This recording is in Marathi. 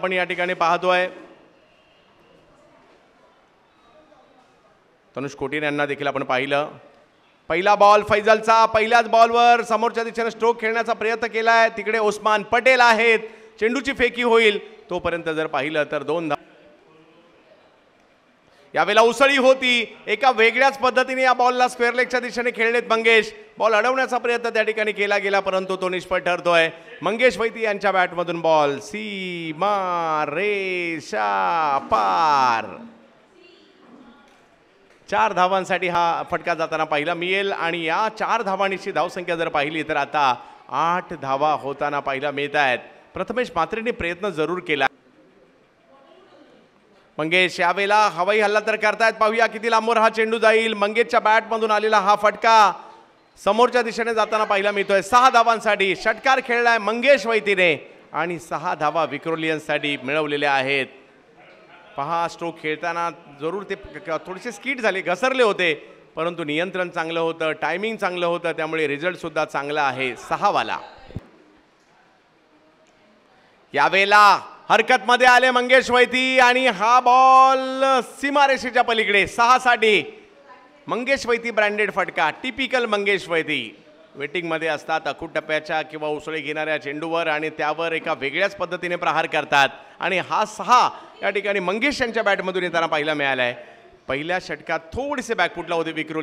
आपण या ठिकाणी पाहतोय तनुष कोटीन यांना देखील आपण पाहिलं। पहिला बॉल फैजलचा, पहिल्याच बॉलवर समोरच्या दिशेने स्ट्रोक खेळण्याचा प्रयत्न केलाय, तिकडे ओस्मान पटेल आहेत, चेंडूची फेकी होईल तोपर्यंत जर पाहिलं तर 2 धावा। यावेळेला उसळी होती, एका वेगळ्याच पद्धतीने या बॉलला स्क्वेअर लेगच्या दिशेने खेळलेत मंगेश। बॉल अडवण्याचा प्रयत्न त्या ठिकाणी केला गेला परंतु तो निष्फळ ठरतोय। मंगेश वैती यांच्या बॅटमधून बॉल सीमा रेषा पार। 4 धावांसाठी हा फटका जाताना पाहिला मिळेल आणि या 4 धावांची धावसंख्या जर पाहिली तर आता 8 धावा होताना पाहिला मिळत आहेत। प्रथमेश म्हात्रेने प्रयत्न जरूर केला। मंगेश यावेळेला हवाई हल्ला तर करतायत, पाहूया किती लांबवर हा चेंडू जाईल। मंगेशच्या बॅटमधून आलेला हा फटका समोरच्या दिशेने जाताना पाहिला मिळतोय। 6 धावांसाठी षटकार खेळलाय मंगेश वैतीने आणि 6 धावा विक्रोलियन्ससाठी मिळवलेल्या आहेत। पहा स्ट्रोक खेळताना जरूर ते थोडेसे स्किड झाले, घसरले होते परंतु नियंत्रण चांगलं होतं, टायमिंग चांगलं होतं, त्यामुळे रिझल्ट सुद्धा चांगला आहे 6 वाला। यावेळेला हरकतमध्ये आले मंगेश वैती आणि हा बॉल सीमारेषेच्या पलीकडे 6 साठी मंगेश वैती ब्रँडेड फटका। टिपिकल मंगेश वैती वेटिंग मध्ये असतात अकूट टप्प्याच्या किंवा उसळी घेणाऱ्या चेंडूवर आणि त्यावर एका वेगळ्याच पद्धतीने प्रहार करतात आणि हा 6 या ठिकाणी मंगेश यांच्या बॅटमधून येताना पाहायला मिळालाय। पहिल्या षटकात थोडेसे बॅकफुटला होते विक्रोली।